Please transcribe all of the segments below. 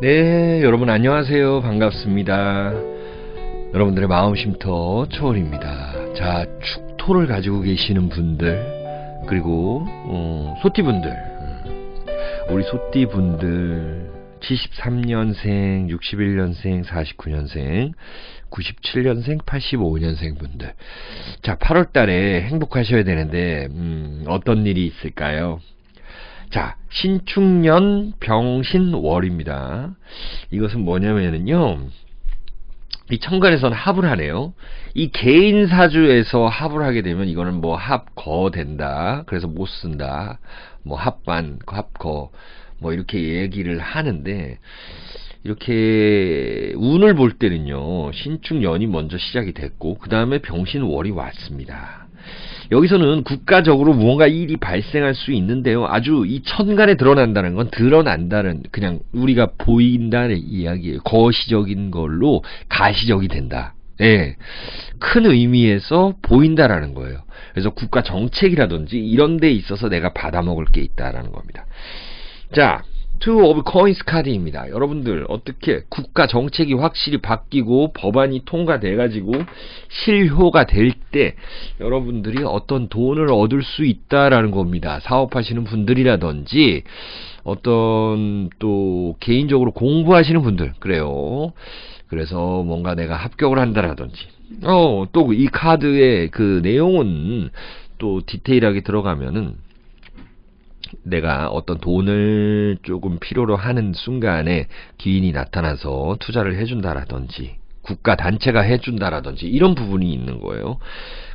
네, 여러분 안녕하세요. 반갑습니다. 여러분들의 마음 쉼터 초월입니다. 자, 축토를 가지고 계시는 분들, 그리고 소띠분들, 우리 소띠분들 73년생, 61년생, 49년생, 97년생, 85년생 분들. 자, 8월달에 행복하셔야 되는데 어떤 일이 있을까요? 자, 신축년 병신월입니다. 이것은 뭐냐면은요, 이 천간에서는 합을 하네요. 이 개인 사주에서 합을 하게 되면 이거는 뭐 합거 된다. 그래서 못 쓴다. 뭐 합반, 합거, 뭐 이렇게 얘기를 하는데, 이렇게 운을 볼 때는요, 신축년이 먼저 시작이 됐고, 그 다음에 병신월이 왔습니다. 여기서는 국가적으로 무언가 일이 발생할 수 있는데요. 아주 이 천간에 드러난다는 건 드러난다는, 그냥 우리가 보인다는 이야기예요. 거시적인 걸로 가시적이 된다. 예. 큰 의미에서 보인다라는 거예요. 그래서 국가 정책이라든지 이런 데 있어서 내가 받아먹을 게 있다라는 겁니다. 자, Two of Coins 카드입니다. 여러분들 어떻게 국가 정책이 확실히 바뀌고 법안이 통과돼가지고 실효가 될 때 여러분들이 어떤 돈을 얻을 수 있다라는 겁니다. 사업하시는 분들이라든지 어떤 또 개인적으로 공부하시는 분들, 그래요. 그래서 뭔가 내가 합격을 한다라든지 또 이 카드의 그 내용은 또 디테일하게 들어가면은 내가 어떤 돈을 조금 필요로 하는 순간에 기인이 나타나서 투자를 해준다라든지 국가 단체가 해준다라든지 이런 부분이 있는 거예요.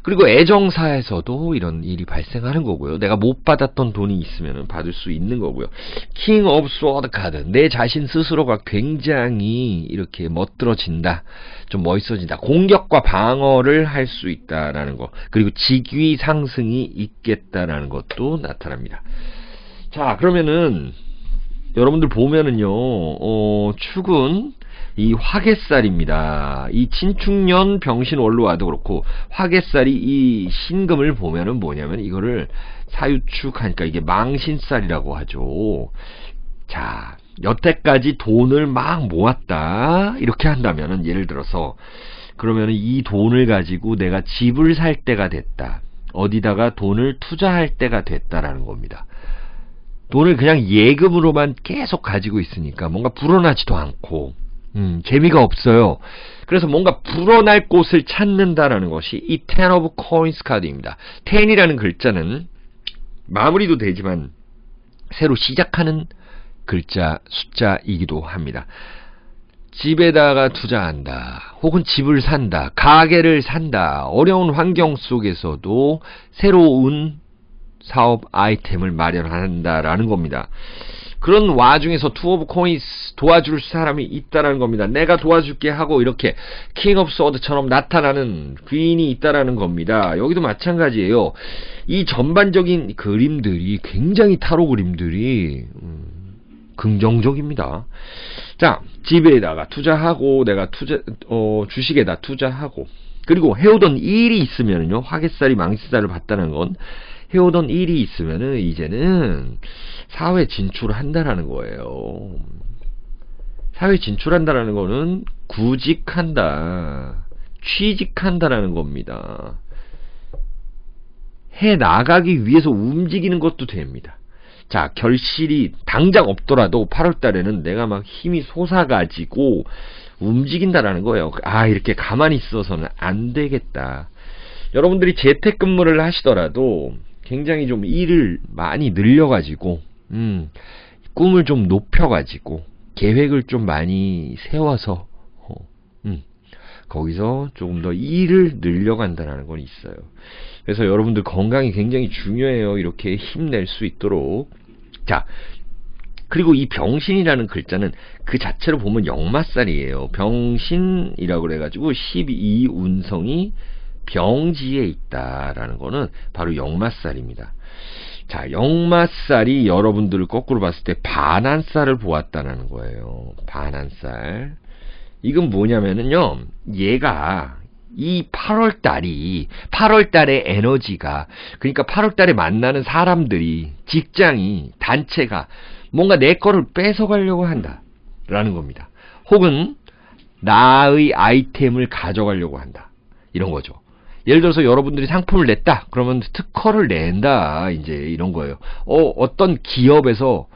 그리고 애정사에서도 이런 일이 발생하는 거고요. 내가 못 받았던 돈이 있으면 받을 수 있는 거고요. 킹 오브 스워드 카드, 내 자신 스스로가 굉장히 이렇게 멋들어진다, 좀 멋있어진다, 공격과 방어를 할 수 있다라는 거, 그리고 직위 상승이 있겠다라는 것도 나타납니다. 자, 그러면은 여러분들 보면은요, 축은 이 화개살입니다. 이 신축년 병신월로 와도 그렇고 화개살이 이 신금을 보면은 뭐냐면 이거를 사유축하니까 이게 망신살이라고 하죠. 자, 여태까지 돈을 막 모았다 이렇게 한다면은, 예를 들어서 그러면은 이 돈을 가지고 내가 집을 살 때가 됐다, 어디다가 돈을 투자할 때가 됐다라는 겁니다. 돈을 그냥 예금으로만 계속 가지고 있으니까 뭔가 불어나지도 않고 재미가 없어요. 그래서 뭔가 불어날 곳을 찾는다라는 것이 이 Ten of Coins 카드입니다. Ten이라는 글자는 마무리도 되지만 새로 시작하는 글자, 숫자이기도 합니다. 집에다가 투자한다, 혹은 집을 산다, 가게를 산다, 어려운 환경 속에서도 새로운 사업 아이템을 마련한다라는 겁니다. 그런 와중에서 투 오브 코인스 도와줄 사람이 있다라는 겁니다. 내가 도와줄게 하고 이렇게 킹 오브 소드처럼 나타나는 귀인이 있다라는 겁니다. 여기도 마찬가지예요. 이 전반적인 그림들이, 굉장히 타로 그림들이 긍정적입니다. 자, 집에다가 투자하고 내가 주식에다 투자하고, 그리고 해오던 일이 있으면요, 화개살이 망신살을 봤다는 건 해오던 일이 있으면은 이제는 사회 진출한다라는 거예요. 사회 진출한다라는 거는 구직한다, 취직한다라는 겁니다. 해 나가기 위해서 움직이는 것도 됩니다. 자, 결실이 당장 없더라도 8월 달에는 내가 막 힘이 솟아가지고 움직인다라는 거예요. 아, 이렇게 가만히 있어서는 안 되겠다. 여러분들이 재택근무를 하시더라도 굉장히 좀 일을 많이 늘려가지고 꿈을 좀 높여가지고 계획을 좀 많이 세워서 거기서 조금 더 일을 늘려간다는 건 있어요. 그래서 여러분들 건강이 굉장히 중요해요. 이렇게 힘낼 수 있도록. 자, 그리고 이 병신이라는 글자는 그 자체로 보면 역마살이에요. 병신이라고 그래가지고 12운성이 병지에 있다라는 거는 바로 역마살입니다. 자, 역마살이 여러분들을 거꾸로 봤을 때 반한살을 보았다는 거예요. 반한살. 이건 뭐냐면은요, 얘가 이 8월달이 8월달의 에너지가, 그러니까 8월달에 만나는 사람들이, 직장이, 단체가 뭔가 내 거를 뺏어가려고 한다. 라는 겁니다. 혹은 나의 아이템을 가져가려고 한다. 이런 거죠. 예를 들어서 여러분들이 상품을 냈다. 그러면 특허를 낸다. 이제 이런 거예요. 어떤 기업에서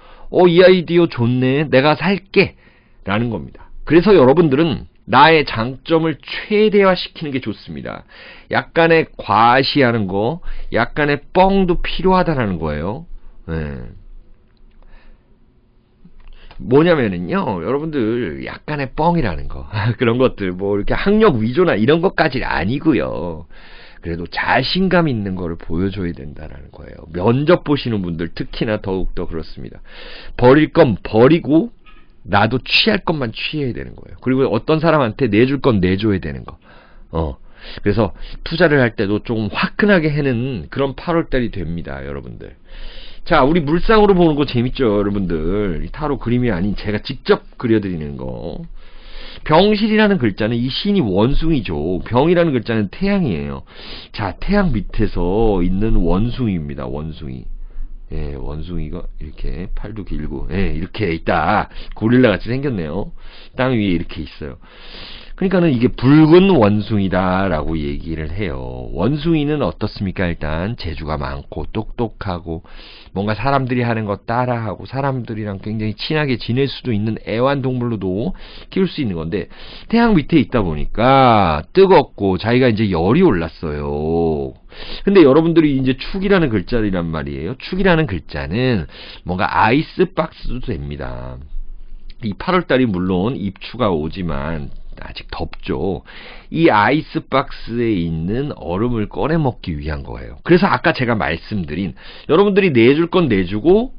이 아이디어 좋네. 내가 살게. 라는 겁니다. 그래서 여러분들은 나의 장점을 최대화시키는 게 좋습니다. 약간의 과시하는 거, 약간의 뻥도 필요하다는 거예요. 네. 뭐냐면은요, 여러분들 약간의 뻥이라는 거 그런 것들 뭐 이렇게 학력 위조나 이런 것까지는 아니고요. 그래도 자신감 있는 거를 보여줘야 된다라는 거예요. 면접 보시는 분들 특히나 더욱더 그렇습니다. 버릴 건 버리고 나도 취할 것만 취해야 되는 거예요. 그리고 어떤 사람한테 내줄 건 내줘야 되는 거. 그래서 투자를 할 때도 조금 화끈하게 해는 그런 8월달이 됩니다, 여러분들. 자, 우리 물상으로 보는 거 재밌죠, 여러분들. 타로 그림이 아닌 제가 직접 그려드리는 거. 병실이라는 글자는 이 신이 원숭이죠. 병이라는 글자는 태양이에요. 자, 태양 밑에서 있는 원숭이입니다, 원숭이. 예, 원숭이가 이렇게 팔도 길고, 예, 이렇게 있다. 고릴라 같이 생겼네요. 땅 위에 이렇게 있어요. 그러니까는 이게 붉은 원숭이다라고 얘기를 해요. 원숭이는 어떻습니까? 일단 재주가 많고 똑똑하고 뭔가 사람들이 하는 거 따라하고 사람들이랑 굉장히 친하게 지낼 수도 있는 애완동물로도 키울 수 있는 건데 태양 밑에 있다 보니까 뜨겁고 자기가 이제 열이 올랐어요. 근데 여러분들이 이제 축이라는 글자이란 말이에요. 축이라는 글자는 뭔가 아이스박스도 됩니다. 이 8월달이 물론 입추가 오지만 아직 덥죠. 이 아이스박스에 있는 얼음을 꺼내 먹기 위한 거예요. 그래서 아까 제가 말씀드린 여러분들이 내줄 건 내주고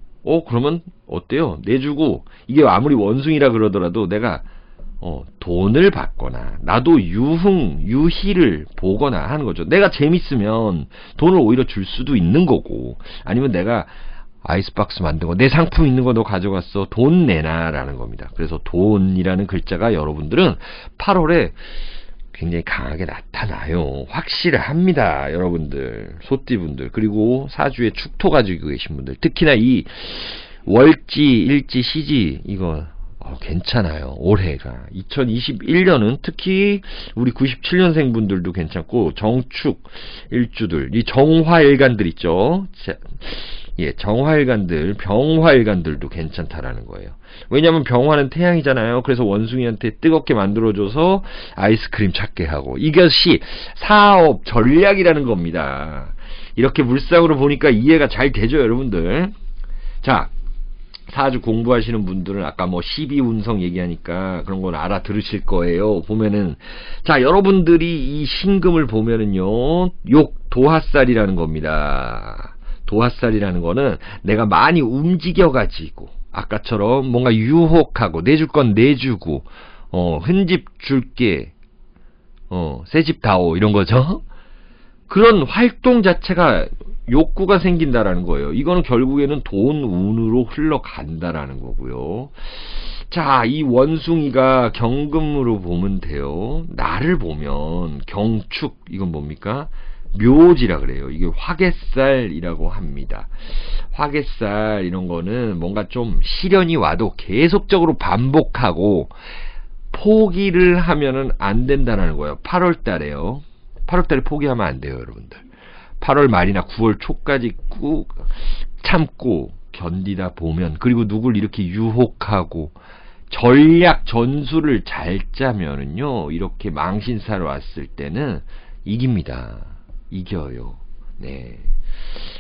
그러면 어때요? 내주고 이게 아무리 원숭이라 그러더라도 내가 돈을 받거나 나도 유희를 보거나 하는 거죠. 내가 재밌으면 돈을 오히려 줄 수도 있는 거고 아니면 내가 아이스박스 만든 거, 내 상품 있는 거 너 가져갔어. 돈 내놔. 라는 겁니다. 그래서 돈이라는 글자가 여러분들은 8월에 굉장히 강하게 나타나요. 확실합니다. 여러분들. 소띠분들. 그리고 사주에 축토 가지고 계신 분들. 특히나 이 월지, 일지, 시지, 이거 괜찮아요. 올해가. 2021년은 특히 우리 97년생 분들도 괜찮고, 정축 일주들, 이 정화일간들 있죠. 예, 정화일간들, 병화일간들도 괜찮다라는 거예요. 왜냐하면 병화는 태양이잖아요. 그래서 원숭이한테 뜨겁게 만들어줘서 아이스크림 찾게 하고 이것이 사업 전략이라는 겁니다. 이렇게 물상으로 보니까 이해가 잘 되죠, 여러분들. 자, 사주 공부하시는 분들은 아까 뭐 12운성 얘기하니까 그런 건 알아들으실 거예요. 보면은 자, 여러분들이 이 신금을 보면은요, 도화살이라는 겁니다. 도화살이라는 거는 내가 많이 움직여가지고 아까처럼 뭔가 유혹하고 내줄 건 내주고 흠집 줄게 새집 다오 이런 거죠. 그런 활동 자체가 욕구가 생긴다라는 거예요. 이거는 결국에는 돈 운으로 흘러간다라는 거고요. 자, 이 원숭이가 경금으로 보면 돼요. 나를 보면 경축, 이건 뭡니까? 묘지라 그래요. 이게 화개살이라고 합니다. 화개살 이런 거는 뭔가 좀 시련이 와도 계속적으로 반복하고 포기를 하면은 안 된다는 거예요. 8월 달에요. 8월 달에 포기하면 안 돼요, 여러분들. 8월 말이나 9월 초까지 꾹 참고 견디다 보면, 그리고 누굴 이렇게 유혹하고 전략 전술을 잘 짜면은요, 이렇게 망신사로 왔을 때는 이깁니다. 이겨요. 네.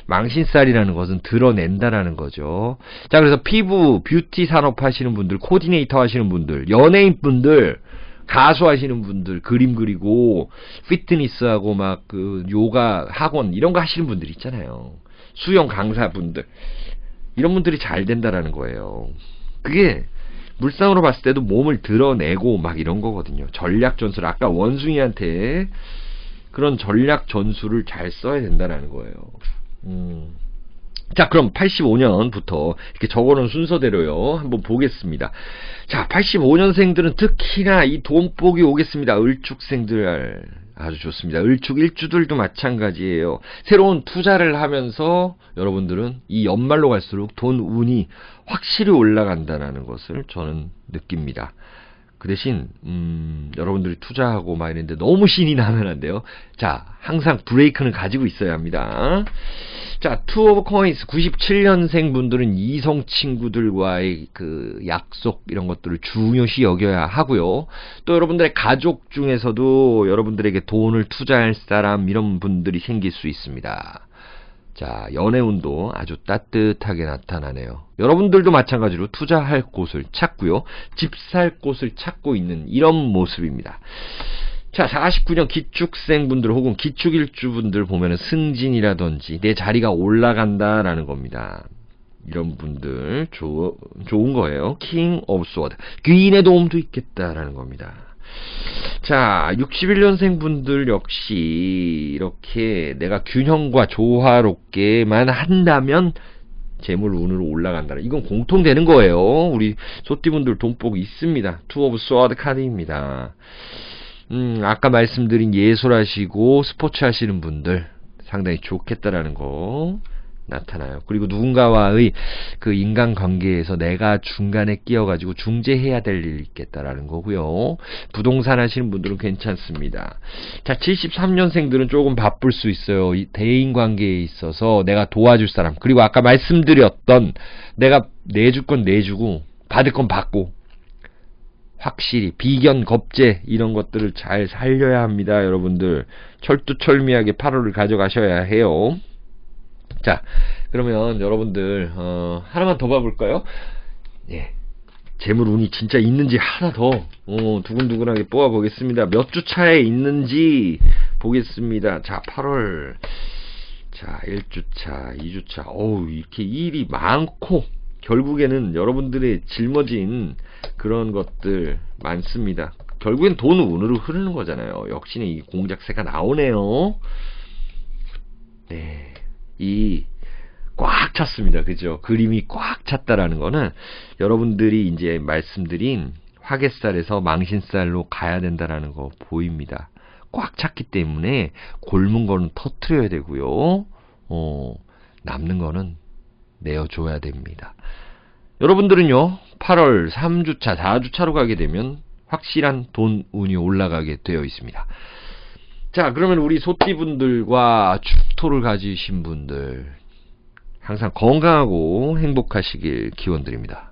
망신살이라는 것은 드러낸다라는 거죠. 자, 그래서 피부, 뷰티 산업 하시는 분들, 코디네이터 하시는 분들, 연예인 분들, 가수 하시는 분들, 그림 그리고 피트니스하고 막 그 요가 학원 이런 거 하시는 분들 있잖아요. 수영 강사분들. 이런 분들이 잘 된다라는 거예요. 그게 물상으로 봤을 때도 몸을 드러내고 막 이런 거거든요. 전략 전술. 아까 원숭이한테 그런 전략 전술을 잘 써야 된다는 거예요. 자, 그럼 85년부터 이렇게 적어놓은 순서대로요. 한번 보겠습니다. 자, 85년생들은 특히나 이 돈복이 오겠습니다. 을축생들. 아주 좋습니다. 을축 일주들도 마찬가지예요. 새로운 투자를 하면서 여러분들은 이 연말로 갈수록 돈 운이 확실히 올라간다는 것을 저는 느낍니다. 그 대신 여러분들이 투자하고 막 이랬는데 너무 신이 나면 안 돼요. 자, 항상 브레이크는 가지고 있어야 합니다. 자, 투 오브 코인스 97년생 분들은 이성 친구들과의 그 약속 이런 것들을 중요시 여겨야 하고요. 또 여러분들의 가족 중에서도 여러분들에게 돈을 투자할 사람 이런 분들이 생길 수 있습니다. 자, 연애운도 아주 따뜻하게 나타나네요. 여러분들도 마찬가지로 투자할 곳을 찾고요. 집 살 곳을 찾고 있는 이런 모습입니다. 자, 49년 기축생분들 혹은 기축일주분들 보면은 승진이라든지 내 자리가 올라간다라는 겁니다. 이런 분들 좋은 거예요. 킹 오브 소드. 귀인의 도움도 있겠다라는 겁니다. 자, 61년생 분들 역시 이렇게 내가 균형과 조화롭게만 한다면 재물 운으로 올라간다는, 이건 공통되는 거예요. 우리 소띠분들 돈복 있습니다. 투 오브 소드 카드입니다. 아까 말씀드린 예술 하시고 스포츠 하시는 분들 상당히 좋겠다라는 거 나타나요. 그리고 누군가와의 그 인간관계에서 내가 중간에 끼어가지고 중재해야 될 일이 있겠다라는 거고요. 부동산 하시는 분들은 괜찮습니다. 자, 73년생들은 조금 바쁠 수 있어요. 이 대인관계에 있어서 내가 도와줄 사람, 그리고 아까 말씀드렸던 내가 내줄 건 내주고 받을 건 받고, 확실히 비견, 겁재 이런 것들을 잘 살려야 합니다. 여러분들 철두철미하게 8월을 가져가셔야 해요. 자, 그러면 여러분들 하나만 더 봐볼까요? 예, 재물 운이 진짜 있는지 하나 더 두근두근하게 뽑아보겠습니다. 몇 주 차에 있는지 보겠습니다. 자, 8월 자 1주차 2주차 이렇게 일이 많고 결국에는 여러분들의 짊어진 그런 것들 많습니다. 결국엔 돈 운으로 흐르는 거잖아요. 역시나 이 공작새가 나오네요. 네, 이 꽉 찼습니다. 그죠? 그림이 꽉 찼다라는 거는 여러분들이 이제 말씀드린 화개살에서 망신살로 가야 된다라는 거 보입니다. 꽉 찼기 때문에 골문 거는 터트려야 되고요. 남는 거는 내어줘야 됩니다. 여러분들은요, 8월 3주차, 4주차로 가게 되면 확실한 돈 운이 올라가게 되어 있습니다. 자, 그러면 우리 소띠분들과 축토를 가지신 분들 항상 건강하고 행복하시길 기원드립니다.